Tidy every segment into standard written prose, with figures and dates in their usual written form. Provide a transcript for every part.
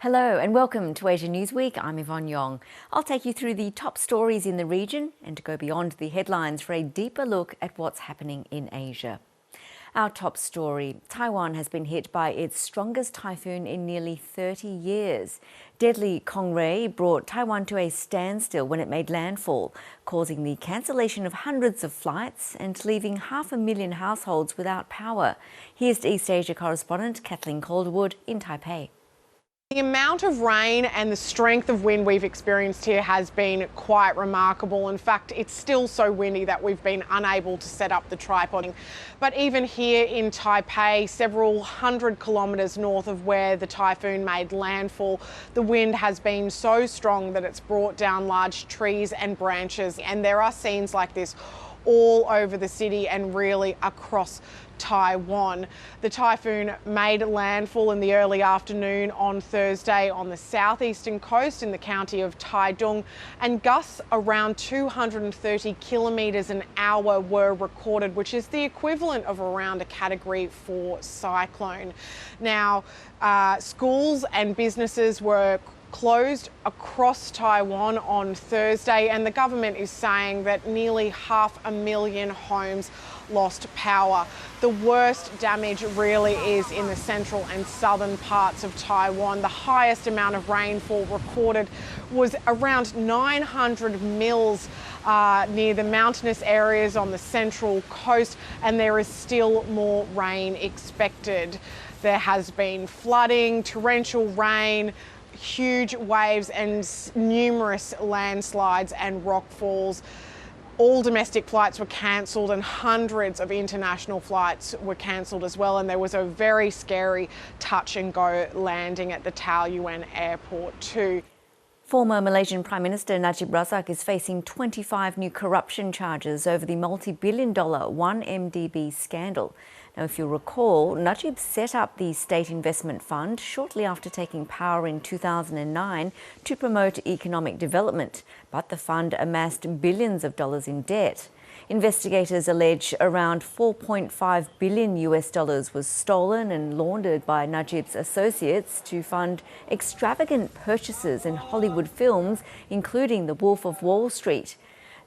Hello and welcome to Asia Newsweek. I'm Yvonne Yong. I'll take you through the top stories in the region and to go beyond the headlines for a deeper look at what's happening in Asia. Our top story: Taiwan has been hit by its strongest typhoon in nearly 30 years. Deadly Kong-rey brought Taiwan to a standstill when it made landfall, causing the cancellation of hundreds of flights and leaving 500,000 households without power. Here's East Asia correspondent Kathleen Calderwood in Taipei. The amount of rain and the strength of wind we've experienced here has been quite remarkable. In fact, it's still so windy that we've been unable to set up the tripod. But even here in Taipei, several hundred kilometres north of where the typhoon made landfall, the wind has been so strong that it's brought down large trees and branches. And there are scenes like this all over the city and really across Taiwan. The typhoon made landfall in the early afternoon on Thursday on the southeastern coast in the county of Taidong, and gusts around 230 kilometres an hour were recorded, which is the equivalent of around a Category 4 cyclone. Now, schools and businesses were closed across Taiwan on Thursday, and the government is saying that nearly 500,000 homes lost power. The worst damage really is in the central and southern parts of Taiwan. The highest amount of rainfall recorded was around 900 mils near the mountainous areas on the central coast, and there is still more rain expected. There has been flooding, torrential rain, huge waves and numerous landslides and rockfalls. All domestic flights were cancelled and hundreds of international flights were cancelled as well, and there was a very scary touch and go landing at the Taoyuan airport too. Former Malaysian Prime Minister NajibRazak is facing 25 new corruption charges over the multi-billion-dollar 1MDB scandal. Now, if you'll recall, Najib set up the State Investment Fund shortly after taking power in 2009 to promote economic development, but the fund amassed billions of dollars in debt. Investigators allege around $4.5 billion was stolen and laundered by Najib's associates to fund extravagant purchases in Hollywood films, including The Wolf of Wall Street.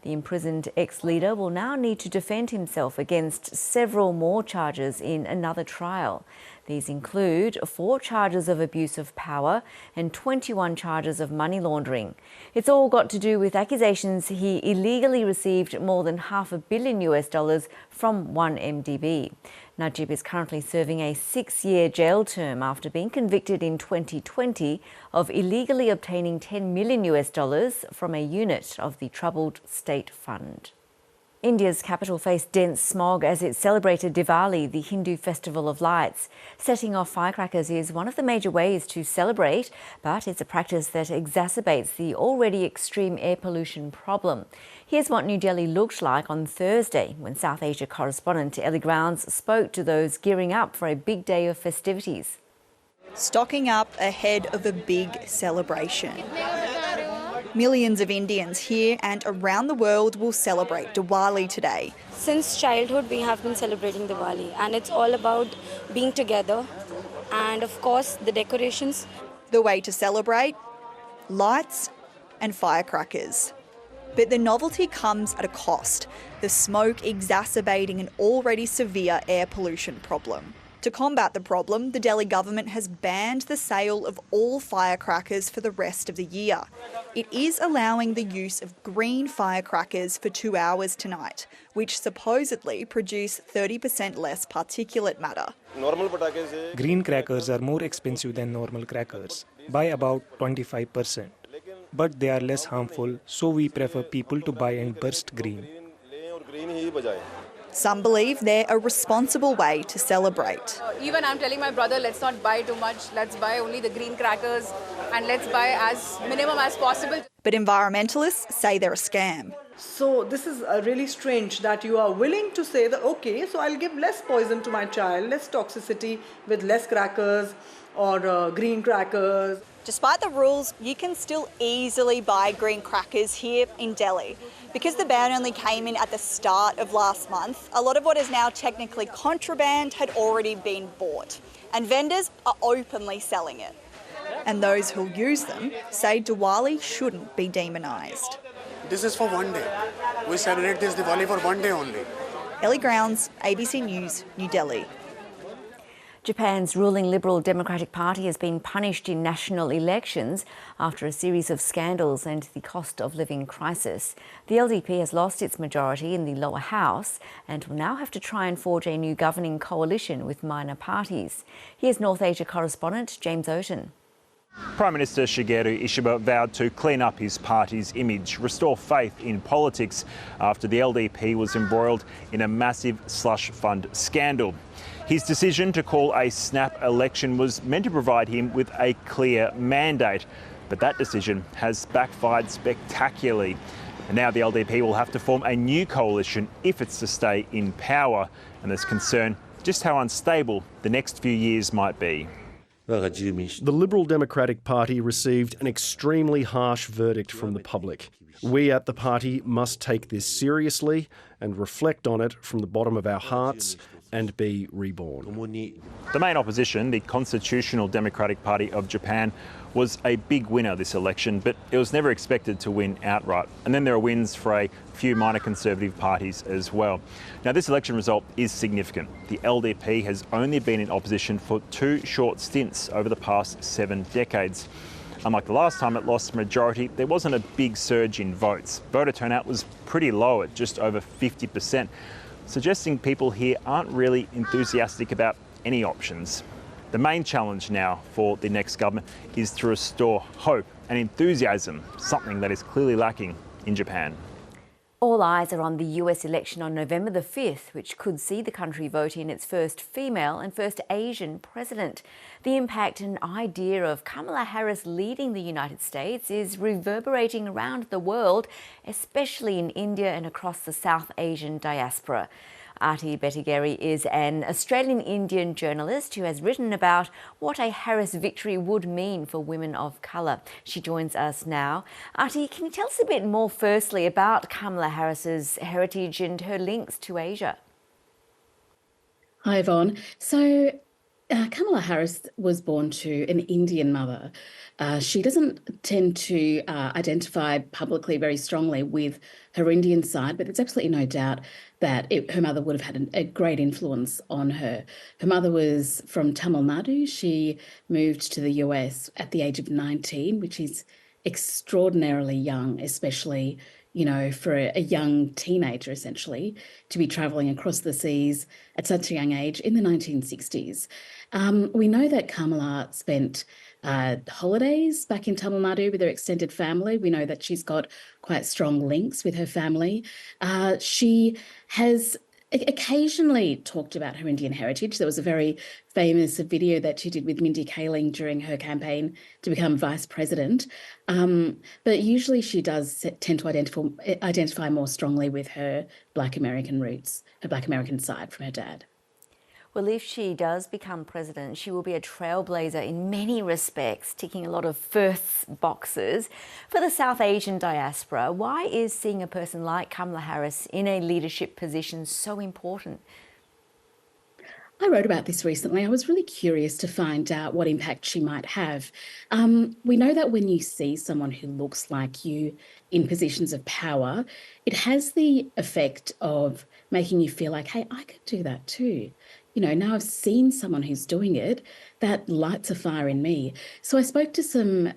The imprisoned ex-leader will now need to defend himself against several more charges in another trial. These include 4 charges of abuse of power and 21 charges of money laundering. It's all got to do with accusations he illegally received more than $500 million from 1MDB. Najib is currently serving a 6-year jail term after being convicted in 2020 of illegally obtaining $10 million from a unit of the troubled state fund. India's capital faced dense smog as it celebrated Diwali, the Hindu festival of lights. Setting off firecrackers is one of the major ways to celebrate, but it's a practice that exacerbates the already extreme air pollution problem. Here's what New Delhi looked like on Thursday when South Asia correspondent Ellie Grounds spoke to those gearing up for a big day of festivities. Stocking up ahead of a big celebration. Millions of Indians here and around the world will celebrate Diwali today. Since childhood, we have been celebrating Diwali, and it's all about being together and, of course, the decorations. The way to celebrate? Lights and firecrackers. But the novelty comes at a cost, the smoke exacerbating an already severe air pollution problem. To combat the problem, the Delhi government has banned the sale of all firecrackers for the rest of the year. It is allowing the use of green firecrackers for 2 hours tonight, which supposedly produce 30% less particulate matter. Green crackers are more expensive than normal crackers, by about 25%. But they are less harmful, so we prefer people to buy and burst green. Some believe they're a responsible way to celebrate. Even I'm telling my brother, let's not buy too much, let's buy only the green crackers and let's buy as minimum as possible. But environmentalists say they're a scam. So this is really strange that you are willing to say that, okay, so I'll give less poison to my child, less toxicity with less crackers or green crackers. Despite the rules, you can still easily buy green crackers here in Delhi. Because the ban only came in at the start of last month, a lot of what is now technically contraband had already been bought, and vendors are openly selling it. And those who'll use them say Diwali shouldn't be demonised. This is for one day. We celebrate this Diwali for one day only. Ellie Grounds, ABC News, New Delhi. Japan's ruling Liberal Democratic Party has been punished in national elections after a series of scandals and the cost of living crisis. The LDP has lost its majority in the lower house and will now have to try and forge a new governing coalition with minor parties. Here's North Asia correspondent James Oaten. Prime Minister Shigeru Ishiba vowed to clean up his party's image, restore faith in politics after the LDP was embroiled in a massive slush fund scandal. His decision to call a snap election was meant to provide him with a clear mandate, but that decision has backfired spectacularly. And now the LDP will have to form a new coalition if it's to stay in power, and there's concern just how unstable the next few years might be. The Liberal Democratic Party received an extremely harsh verdict from the public. We at the party must take this seriously and reflect on it from the bottom of our hearts and be reborn. The main opposition, the Constitutional Democratic Party of Japan, was a big winner this election, but it was never expected to win outright. And then there are wins for a few minor conservative parties as well. Now, this election result is significant. The LDP has only been in opposition for 2 short stints over the past 7 decades. Unlike the last time it lost majority, there wasn't a big surge in votes. Voter turnout was pretty low at just over 50%, suggesting people here aren't really enthusiastic about any options. The main challenge now for the next government is to restore hope and enthusiasm, something that is clearly lacking in Japan. All eyes are on the US election on November the 5th, which could see the country vote in its first female and first Asian president. The impact and idea of Kamala Harris leading the United States is reverberating around the world, especially in India and across the South Asian diaspora. AartiBetigeri is an Australian-Indian journalist who has written about what a Harris victory would mean for women of colour. She joins us now. Artie, can you tell us a bit more firstly about Kamala Harris's heritage and her links to Asia? Hi, Yvonne. So Kamala Harris was born to an Indian mother. She doesn't tend to identify publicly very strongly with her Indian side, but there's absolutely no doubt that her mother would have had a great influence on her. Her mother was from Tamil Nadu. She moved to the US at the age of 19, which is extraordinarily young, especially, you know, for a young teenager, essentially, to be travelling across the seas at such a young age in the 1960s. We know that Kamala spent holidays back in Tamil Nadu with her extended family. We know that she's got quite strong links with her family. She has occasionally talked about her Indian heritage. There was a very famous video that she did with Mindy Kaling during her campaign to become vice president. But usually she does tend to identify more strongly with her Black American roots, her Black American side from her dad. Well, if she does become president, she will be a trailblazer in many respects, ticking a lot of firsts boxes. For the South Asian diaspora, why is seeing a person like Kamala Harris in a leadership position so important? I wrote about this recently. I was really curious to find out what impact she might have. We know that when you see someone who looks like you in positions of power, it has the effect of making you feel like, hey, I could do that too. You know, now I've seen someone who's doing it, that lights a fire in me. So I spoke to some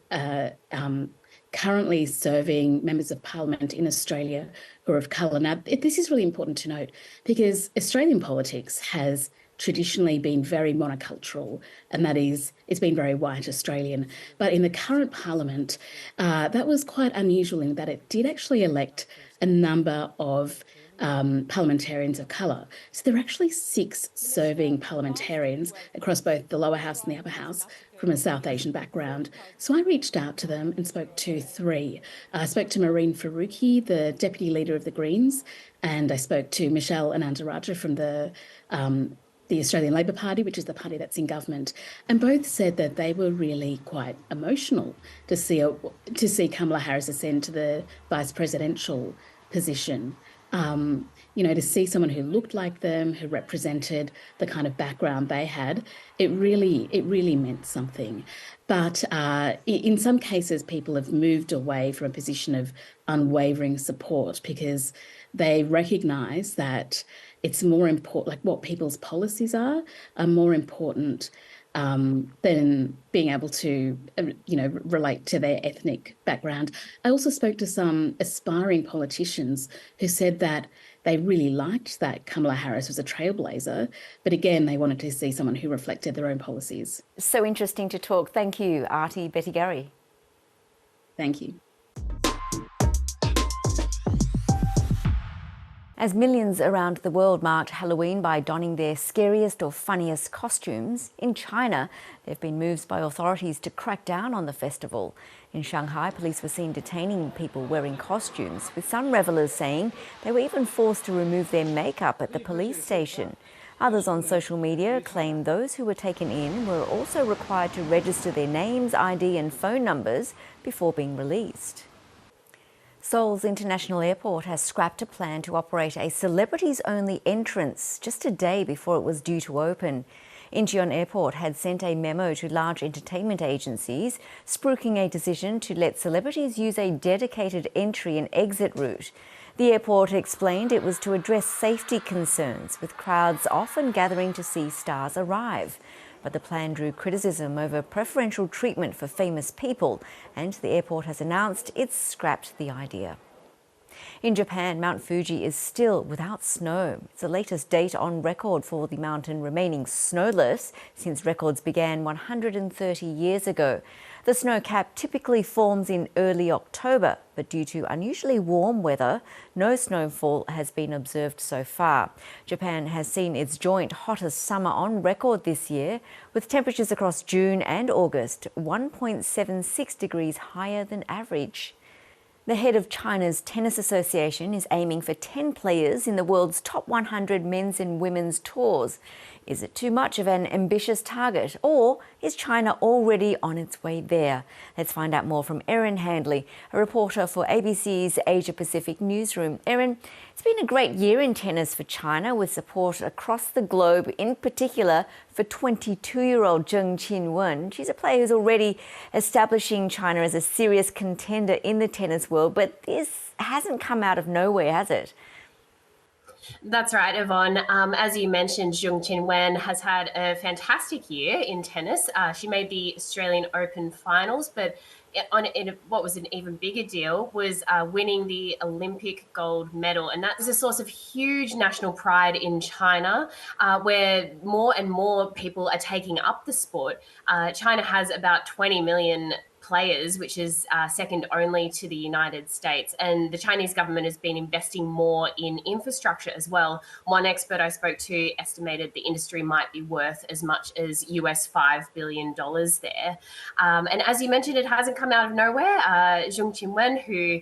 currently serving members of parliament in Australia who are of colour. Now, this is really important to note because Australian politics has traditionally been very monocultural, and that is, it's been very white Australian. But in the current parliament, that was quite unusual in that it did actually elect a number of parliamentarians of colour. So there are actually 6 serving parliamentarians across both the lower house and the upper house from a South Asian background. So I reached out to them and spoke to 3. I spoke to Maureen Faruqi, the Deputy Leader of the Greens, and I spoke to Michelle Anandaraja from the Australian Labor Party, which is the party that's in government, and both said that they were really quite emotional to see Kamala Harris ascend to the vice presidential position. To see someone who looked like them, who represented the kind of background they had, it really meant something. But in some cases, people have moved away from a position of unwavering support because they recognise that it's more important, like what people's policies are more important than being able to, relate to their ethnic background. I also spoke to some aspiring politicians who said that they really liked that Kamala Harris was a trailblazer, but again, they wanted to see someone who reflected their own policies. So interesting to talk. Thank you, AartiBetigeri. Thank you. As millions around the world marked Halloween by donning their scariest or funniest costumes, in China there have been moves by authorities to crack down on the festival. In Shanghai, police were seen detaining people wearing costumes, with some revellers saying they were even forced to remove their makeup at the police station. Others on social media claim those who were taken in were also required to register their names, ID and phone numbers before being released. Seoul's international airport has scrapped a plan to operate a celebrities-only entrance just a day before it was due to open. Incheon Airport had sent a memo to large entertainment agencies, spruiking a decision to let celebrities use a dedicated entry and exit route. The airport explained it was to address safety concerns, with crowds often gathering to see stars arrive. But the plan drew criticism over preferential treatment for famous people, and the airport has announced it's scrapped the idea. In Japan, Mount Fuji is still without snow. It's the latest date on record for the mountain remaining snowless since records began 130 years ago. The snow cap typically forms in early October, but due to unusually warm weather, no snowfall has been observed so far. Japan has seen its joint hottest summer on record this year, with temperatures across June and August 1.76 degrees higher than average. The head of China's Tennis Association is aiming for 10 players in the world's top 100 men's and women's tours. Is it too much of an ambitious target, or is China already on its way there? Let's find out more from ErinHandley, a reporter for ABC's Asia Pacific newsroom. Erin, it's been a great year in tennis for China, with support across the globe, in particular for 22-year-old ZhengQinwen. She's a player who's already establishing China as a serious contender in the tennis world, but this hasn't come out of nowhere, has it? That's right, Yvonne. As you mentioned, ZhengQinwen has had a fantastic year in tennis. She made the Australian Open finals, but what was an even bigger deal was winning the Olympic gold medal. And that is a source of huge national pride in China, where more and more people are taking up the sport. China has about 20 million players, which is second only to the United States. And the Chinese government has been investing more in infrastructure as well. One expert I spoke to estimated the industry might be worth as much as US $5 billion there. And as you mentioned, it hasn't come out of nowhere. ZhengQinwen, who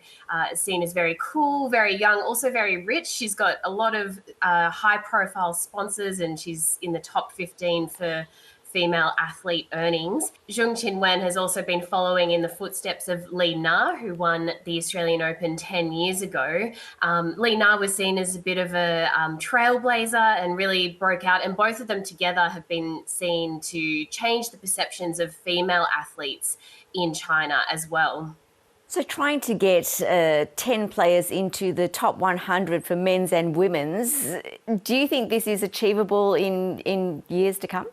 is seen as very cool, very young, also very rich. She's got a lot of high-profile sponsors, and she's in the top 15 for female athlete earnings. ZhengQinwen has also been following in the footsteps of LiNa, who won the Australian Open 10 years ago. LiNa was seen as a bit of a trailblazer and really broke out, and both of them together have been seen to change the perceptions of female athletes in China as well. So trying to get 10 players into the top 100 for men's and women's, do you think this is achievable in years to come?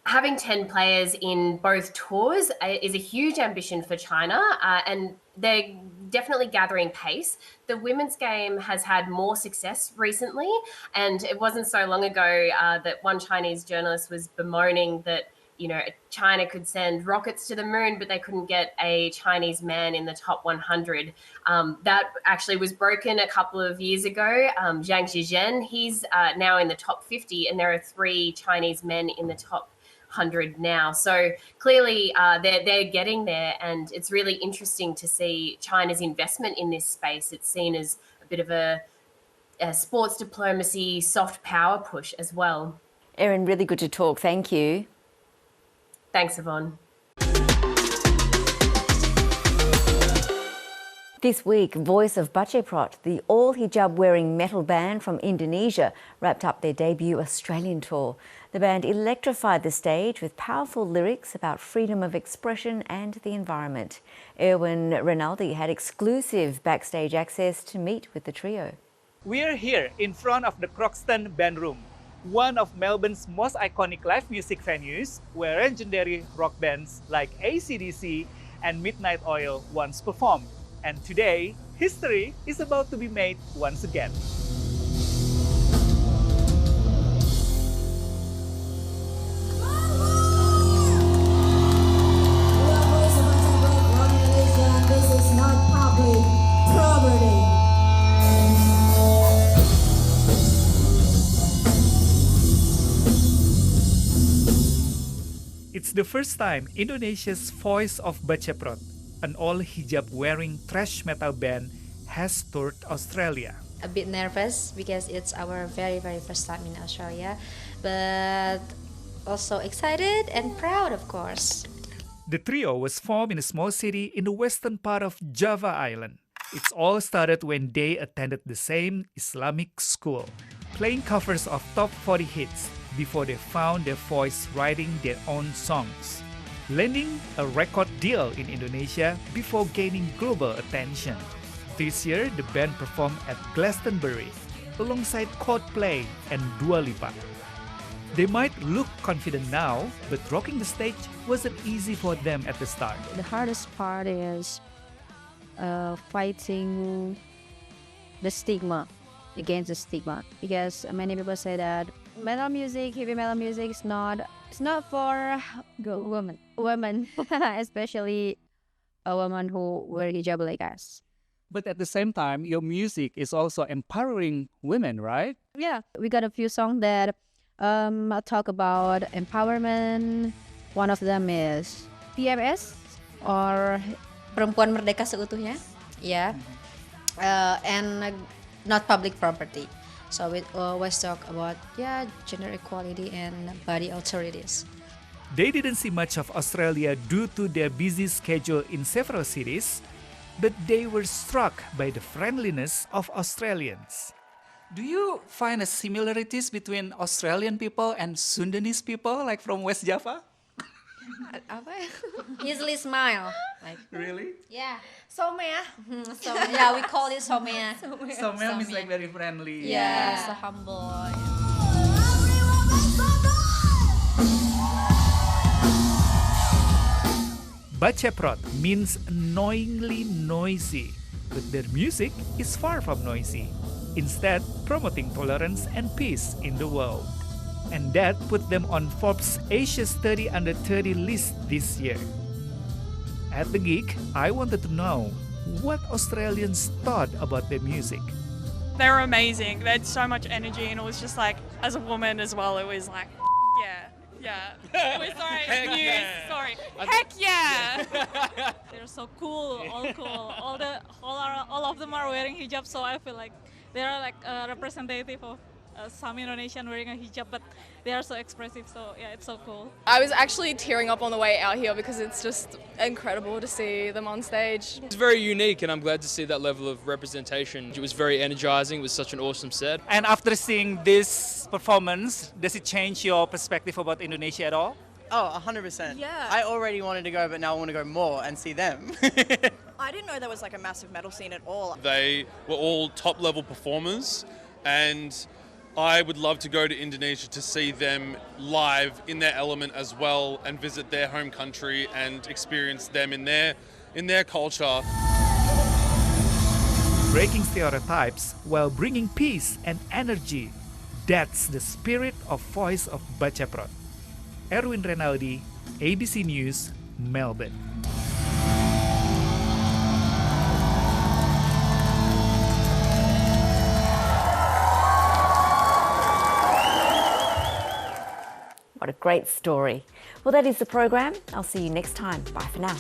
Having 10 players in both tours is a huge ambition for China, and they're definitely gathering pace. The women's game has had more success recently, and it wasn't so long ago that one Chinese journalist was bemoaning that, you know, China could send rockets to the moon, but they couldn't get a Chinese man in the top 100. That actually was broken a couple of years ago. Zhang Zhizhen, he's now in the top 50, and there are 3 Chinese men in the top 100 now. So clearly they're getting there, and it's really interesting to see China's investment in this space. It's seen as a bit of a sports diplomacy, soft power push as well. Erin, really good to talk. Thank you. Thanks, Yvonne. This week, Voice of Baceprot, the all-hijab-wearing metal band from Indonesia, wrapped up their debut Australian tour. The band electrified the stage with powerful lyrics about freedom of expression and the environment. ErinHandley had exclusive backstage access to meet with the trio. We're here in front of the Croxton Band Room, one of Melbourne's most iconic live music venues where legendary rock bands like AC/DC and Midnight Oil once performed. And today, history is about to be made once again. It's the first time Indonesia's Voice of Baceprot, an all-hijab-wearing thrash metal band, has toured Australia. A bit nervous because it's our very first time in Australia, but also excited and proud, of course. The trio was formed in a small city in the western part of Java Island. It all started when they attended the same Islamic school, playing covers of top 40 hits before they found their voice writing their own songs, landing a record deal in Indonesia before gaining global attention. This year, the band performed at Glastonbury alongside Coldplay and Dua Lipa. They might look confident now, but rocking the stage wasn't easy for them at the start. The hardest part is fighting the stigma, against the stigma, because many people say that metal music, heavy metal music it's not for women, especially a woman who wear hijab like us. But at the same time, your music is also empowering women, right? Yeah, we got a few songs that talk about empowerment. One of them is PMS or Perempuan Merdeka Seutuhnya, yeah, and not public property. So we always talk about gender equality and body alternatives. They didn't see much of Australia due to their busy schedule in several cities, but they were struck by the friendliness of Australians. Do you find similarities between Australian people and Sundanese people, like from West Java? Easily smile. Like, really? Yeah. Somea. Yeah, we call it somea. Somea means like very friendly. Yeah, so humble. Baceprot means annoyingly noisy, but their music is far from noisy, instead promoting tolerance and peace in the world. And that put them on Forbes Asia's 30 Under 30 list this year. At the gig, I wanted to know what Australians thought about their music. They were amazing. They had so much energy, and it was just like, as a woman as well, it was like, yeah. Heck yeah! They're so cool, all cool. All of them are wearing hijab, so I feel like they are like a representative of some Indonesian wearing a hijab, but they are so expressive, so yeah, it's so cool. I was actually tearing up on the way out here because it's just incredible to see them on stage. It's very unique, and I'm glad to see that level of representation. It was very energizing. It was such an awesome set. And after seeing this performance, does it change your perspective about Indonesia at all? Oh, 100%. Yeah. I already wanted to go, but now I want to go more and see them. I didn't know there was like a massive metal scene at all. They were all top-level performers, and I would love to go to Indonesia to see them live in their element as well and visit their home country and experience them in their culture. Breaking stereotypes while bringing peace and energy. That's the spirit of Voice of Baceprot. ErinHandley, ABC News, Melbourne. What a great story. Well, that is the program. I'll see you next time. Bye for now.